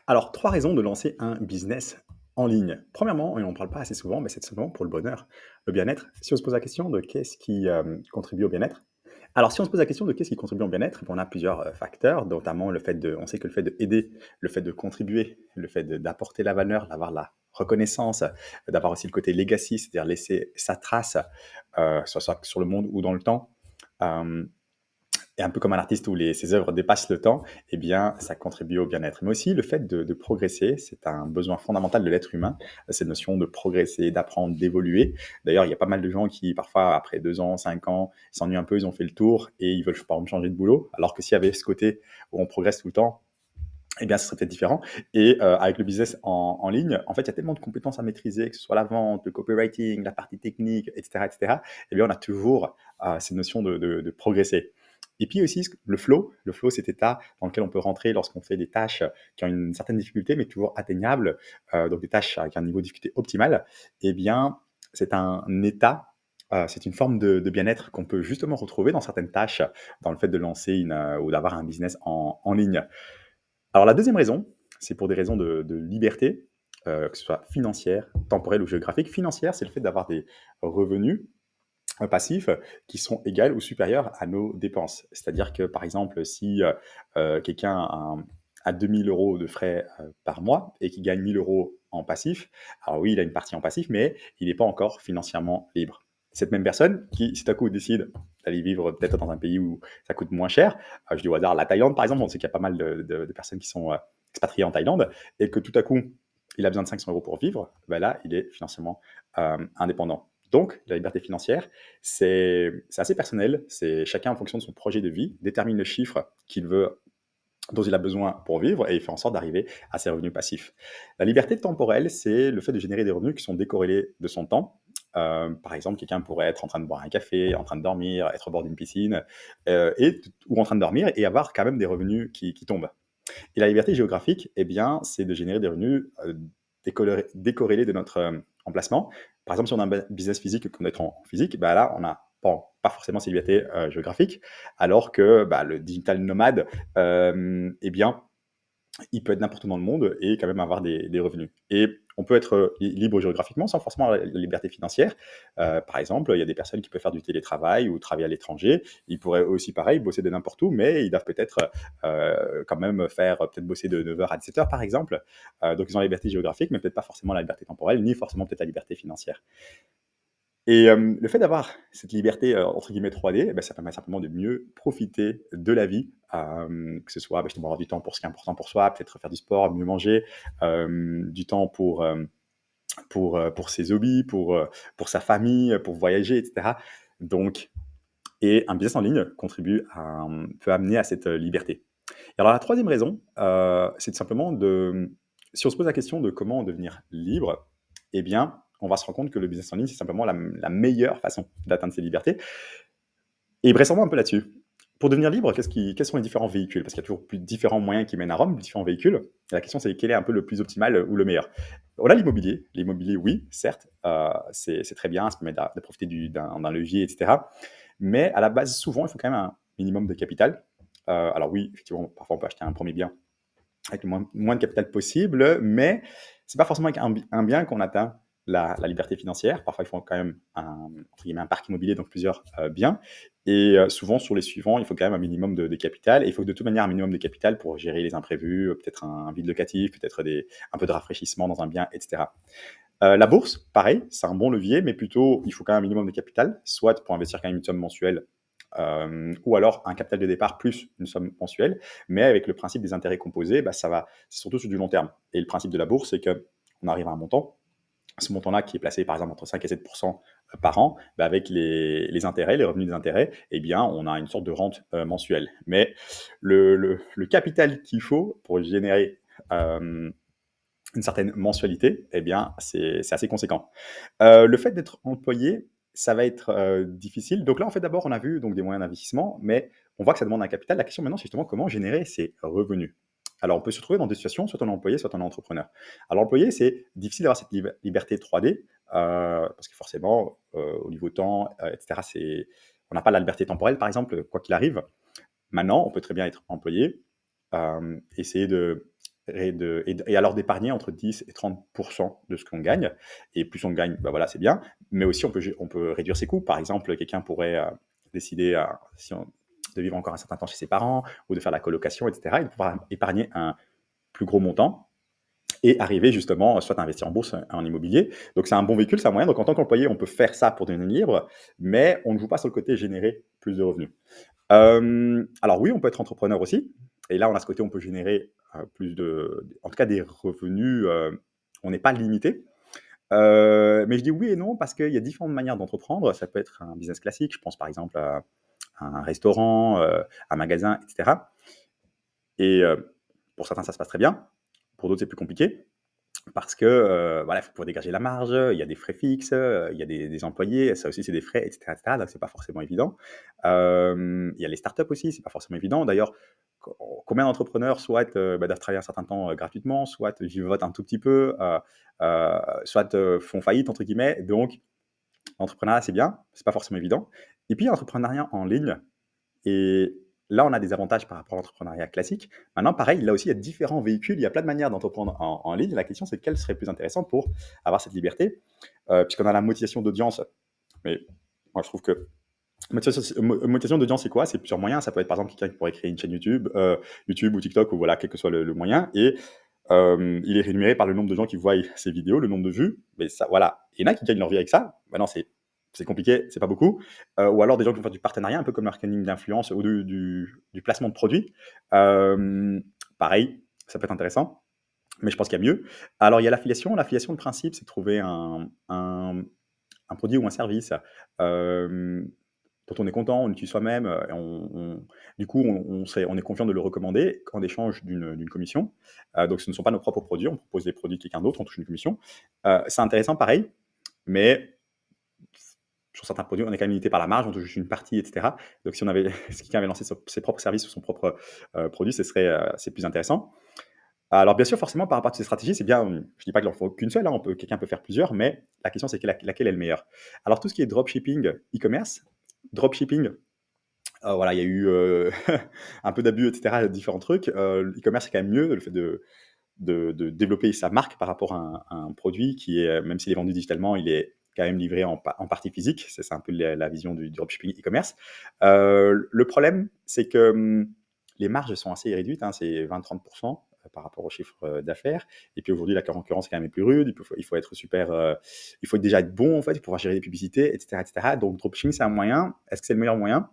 Alors, 3 raisons de lancer un business en ligne. Premièrement, et on n'en parle pas assez souvent, mais c'est tout simplement pour le bonheur, le bien-être. Si on se pose la question de qu'est-ce qui, contribue au bien-être? Alors, si on se pose la question de qu'est-ce qui contribue au bien-être, on a plusieurs, facteurs, notamment le fait de on sait que le fait d'aider, le fait de contribuer, le fait d'apporter la valeur, d'avoir la reconnaissance, d'avoir aussi le côté legacy, c'est-à-dire laisser sa trace, soit sur le monde ou dans le temps. Hem et un peu comme un artiste où ses œuvres dépassent le temps, eh bien, ça contribue au bien-être. Mais aussi le fait de progresser, c'est un besoin fondamental de l'être humain, cette notion de progresser, d'apprendre, d'évoluer. D'ailleurs, il y a pas mal de gens qui, parfois, après 2 ans, 5 ans, s'ennuient un peu, ils ont fait le tour et ils veulent, par exemple, changer de boulot. Alors que s'il y avait ce côté où on progresse tout le temps, eh bien, ce serait peut-être différent. Et avec le business en ligne, en fait, il y a tellement de compétences à maîtriser, que ce soit la vente, le copywriting, la partie technique, et cetera. Eh bien, on a toujours cette notion de progresser. Et puis aussi, le flow, cet état dans lequel on peut rentrer lorsqu'on fait des tâches qui ont une certaine difficulté, mais toujours atteignables, donc des tâches avec un niveau de difficulté optimal. Eh bien, c'est un état, c'est une forme de bien-être qu'on peut justement retrouver dans certaines tâches, dans le fait de lancer ou d'avoir un business en ligne. Alors la deuxième raison, c'est pour des raisons de liberté, que ce soit financière, temporelle ou géographique. Financière, c'est le fait d'avoir des revenus, passifs qui sont égales ou supérieurs à nos dépenses. C'est-à-dire que, par exemple, si, quelqu'un a 2 000 € de frais, par mois et qu'il gagne 1 000 € en passif, alors oui, il a une partie en passif, mais il n'est pas encore financièrement libre. Cette même personne qui, si tout à coup décide d'aller vivre peut-être dans un pays où ça coûte moins cher, je dis au hasard la Thaïlande par exemple, on sait qu'il y a pas mal de personnes qui sont, expatriées en Thaïlande et que tout à coup, il a besoin de 500 € pour vivre, bah là, il est financièrement, indépendant. Donc la liberté financière, c'est assez personnel, c'est chacun en fonction de son projet de vie, détermine le chiffre qu'il veut dont il a besoin pour vivre et il fait en sorte d'arriver à ses revenus passifs. La liberté temporelle, c'est le fait de générer des revenus qui sont décorrélés de son temps. Par exemple, quelqu'un pourrait être en train de boire un café, en train de dormir, être au bord d'une piscine, ou en train de dormir et avoir quand même des revenus qui tombent. Et la liberté géographique, eh bien, c'est de générer des revenus décorrélés de notre emplacement. Par exemple, si on a un business physique qu'on est en physique, bah là, on n'a pas forcément ces libertés géographiques, alors que bah, le digital nomade, eh bien, il peut être n'importe où dans le monde et quand même avoir des revenus. Et on peut être libre géographiquement sans forcément la liberté financière. Par exemple, il y a des personnes qui peuvent faire du télétravail ou travailler à l'étranger. Ils pourraient aussi, pareil, bosser de n'importe où, mais ils doivent peut-être quand même faire, peut-être bosser de 9 heures à 17 heures, par exemple. Donc, ils ont la liberté géographique, mais peut-être pas forcément la liberté temporelle, ni forcément peut-être la liberté financière. Et le fait d'avoir cette liberté, entre guillemets 3D, eh bah, ça permet simplement de mieux profiter de la vie, que ce soit, bah, justement avoir du temps pour ce qui est important pour soi, peut-être faire du sport, mieux manger, du temps pour ses hobbies, pour sa famille, pour voyager et cetera. Donc un business en ligne contribue peut amener à cette, liberté. Et alors la troisième raison, c'est tout simplement si on se pose la question de comment devenir libre, eh bien, on va se rendre compte que le business en ligne, c'est simplement la meilleure façon d'atteindre ses libertés. Et bressons-moi un peu là-dessus. Pour devenir libre, quels sont les différents véhicules? Parce qu'il y a toujours plus différents moyens qui mènent à Rome, différents véhicules. Et la question, c'est quel est un peu le plus optimal ou le meilleur? On a l'immobilier. L'immobilier, oui, certes, c'est très bien, ça permet de profiter d'un levier, etc. Mais à la base, souvent, il faut quand même un minimum de capital. Alors oui, effectivement, parfois on peut acheter un premier bien avec le moins de capital possible, mais c'est pas forcément avec un bien qu'on atteint la liberté financière. Parfois, il faut quand même entre guillemets, un parc immobilier, donc plusieurs biens. Et souvent, sur les suivants, il faut quand même un minimum de capital. Et il faut de toute manière un minimum de capital pour gérer les imprévus, peut-être un vide locatif, peut-être un peu de rafraîchissement dans un bien, etc. La bourse, pareil, c'est un bon levier, mais plutôt, il faut quand même un minimum de capital, soit pour investir quand même une somme mensuelle, ou alors un capital de départ plus une somme mensuelle, mais avec le principe des intérêts composés, bah, c'est surtout sur du long terme. Et le principe de la bourse, c'est qu'on arrive à un montant, ce montant-là qui est placé par exemple entre 5 et 7 par an, bah, avec les intérêts, les revenus des intérêts, eh bien, on a une sorte de rente mensuelle. Mais le capital qu'il faut pour générer une certaine mensualité, eh bien, c'est assez conséquent. Le fait d'être employé, ça va être difficile. Donc là, en fait, d'abord, on a vu donc des moyens d'investissement, mais on voit que ça demande un capital. La question maintenant, c'est justement comment générer ces revenus. Alors, on peut se retrouver dans des situations, soit on est employé, soit on est entrepreneur. Alors, employé, c'est difficile d'avoir cette liberté 3D, parce que forcément, au niveau temps, etc., on n'a pas la liberté temporelle, par exemple, quoi qu'il arrive. Maintenant, on peut très bien être employé, essayer et alors d'épargner entre 10 et 30 de ce qu'on gagne. Et plus on gagne, bah, voilà, c'est bien. Mais aussi on peut réduire ses coûts. Par exemple, quelqu'un pourrait, décider, si on de vivre encore un certain temps chez ses parents ou de faire la colocation et cetera et de pouvoir épargner un plus gros montant et arriver justement soit à investir en bourse, en immobilier. Donc c'est un bon véhicule, c'est un moyen. Donc en tant qu'employé, on peut faire ça pour devenir libre, mais on ne joue pas sur le côté générer plus de revenus. Alors oui, on peut être entrepreneur aussi et là, on a ce côté, on peut générer, plus en tout cas des revenus, on n'est pas limité. Mais je dis oui et non parce qu'il y a différentes manières d'entreprendre. Ça peut être un business classique, je pense par exemple à un restaurant, un magasin et cetera et pour certains, ça se passe très bien. Pour d'autres, c'est plus compliqué. Parce que, voilà, il faut pouvoir dégager la marge, il y a des frais fixes, il y a des employés, ça aussi c'est des frais et cetera et cetera, donc c'est pas forcément évident. Il y a les startups aussi, c'est pas forcément évident. D'ailleurs, combien d'entrepreneurs soit, bah, doivent travailler un certain temps, gratuitement, soit vivotent un tout petit peu, soit, «font faillite» entre guillemets. Donc l'entrepreneuriat, c'est bien, c'est pas forcément évident. Et puis il y a l'entrepreneuriat en ligne et là, on a des avantages par rapport à l'entrepreneuriat classique. Maintenant, pareil, là aussi, il y a différents véhicules, il y a plein de manières d'entreprendre en ligne. La question, c'est quelle serait plus intéressante pour avoir cette liberté, puisqu'on a la motivation d'audience. Mais moi, je trouve que motivation d'audience, c'est quoi? C'est plusieurs moyens. Ça peut être, par exemple, quelqu'un qui pourrait créer une chaîne YouTube, YouTube ou TikTok ou voilà, quel que soit le moyen et il est rémunéré par le nombre de gens qui voient ses vidéos, le nombre de vues. Mais ça, voilà. Il y en a qui gagnent leur vie avec ça. Maintenant, c'est compliqué, c'est pas beaucoup. Ou alors des gens qui vont faire du partenariat, un peu comme le marketing d'influence ou du placement de produits. Pareil, ça peut être intéressant, mais je pense qu'il y a mieux. Alors, il y a l'affiliation. L'affiliation, le principe, c'est de trouver un produit ou un service dont on est content, on l'utilise soi-même, et du coup, on est confiant de le recommander en échange d'une commission. Donc, ce ne sont pas nos propres produits, on propose des produits de quelqu'un d'autre, on touche une commission. C'est intéressant, pareil, mais sur certains produits, on est quand même limité par la marge, on touche juste une partie, et cetera. Donc, si quelqu'un avait lancé ses propres services ou son propre produit, c'est plus intéressant. Alors, bien sûr, forcément, par rapport à ces stratégies, c'est bien. Je ne dis pas qu'il en faut qu'une seule, hein, quelqu'un peut faire plusieurs, mais la question, c'est laquelle est le meilleur. Alors, tout ce qui est dropshipping, e-commerce, dropshipping, voilà, il y a eu un peu d'abus, et cetera, différents trucs. L'e-commerce, c'est quand même mieux, le fait de développer sa marque par rapport à un produit qui est, même s'il est vendu digitalement, il est quand même livré en partie physique. C'est un peu la vision du dropshipping e-commerce. Le problème, c'est que les marges sont assez réduites, hein, c'est 20-30% par rapport au chiffre d'affaires. Et puis aujourd'hui, la concurrence est quand même plus rude. Il faut être il faut déjà être bon en fait pour pouvoir gérer les publicités, etc., etc. Donc dropshipping, c'est un moyen. Est-ce que c'est le meilleur moyen?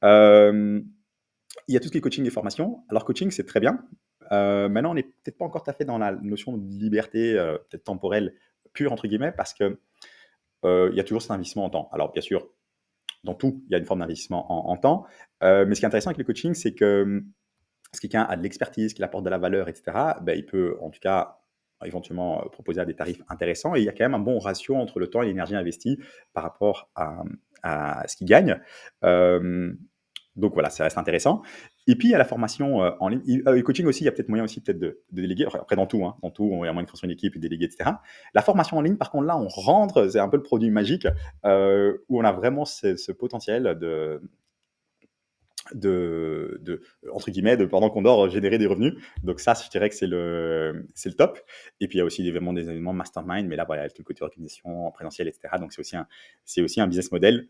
Euh, il y a tout ce qui est coaching et formation. Alors coaching, c'est très bien. Maintenant, on n'est peut-être pas encore tout à fait dans la notion de liberté, peut-être temporelle pure entre guillemets, parce que il y a toujours cet investissement en temps. Alors bien sûr, dans tout, il y a une forme d'investissement en temps. Mais ce qui est intéressant avec le coaching, c'est que si quelqu'un a de l'expertise, qu'il apporte de la valeur, etc., ben, il peut en tout cas éventuellement proposer à des tarifs intéressants. Et il y a quand même un bon ratio entre le temps et l'énergie investie par rapport à ce qu'il gagne. Donc voilà, ça reste intéressant. Et puis, il y a la formation en ligne. Le coaching aussi, il y a peut-être moyen aussi peut-être de déléguer. Après, dans tout, hein, dans tout, il y a moyen de construire une équipe et de déléguer, etc. La formation en ligne, par contre, là, on rentre, c'est un peu le produit magique où on a vraiment ce potentiel entre guillemets, pendant qu'on dort, générer des revenus. Donc ça, je dirais que c'est le top. Et puis, il y a aussi vraiment des événements mastermind, mais là, voilà, il y a tout le côté organisation en présentiel, etc. Donc, c'est aussi un business model.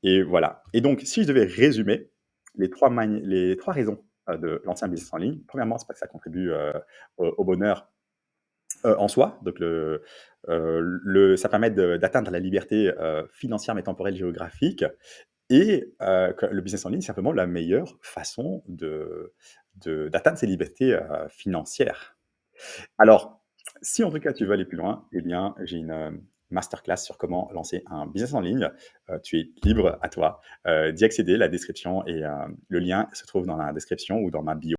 Et voilà. Et donc, si je devais résumer les trois raisons de lancer un business en ligne, premièrement, c'est parce que ça contribue au bonheur en soi. Donc, ça permet d'atteindre la liberté financière, mais temporelle, géographique. Et que le business en ligne, c'est simplement la meilleure façon d'atteindre ses libertés financières. Alors, si en tout cas tu veux aller plus loin, eh bien, j'ai une masterclass sur comment lancer un business en ligne. Tu es libre à toi d'y accéder. La description et le lien se trouve dans la description ou dans ma bio.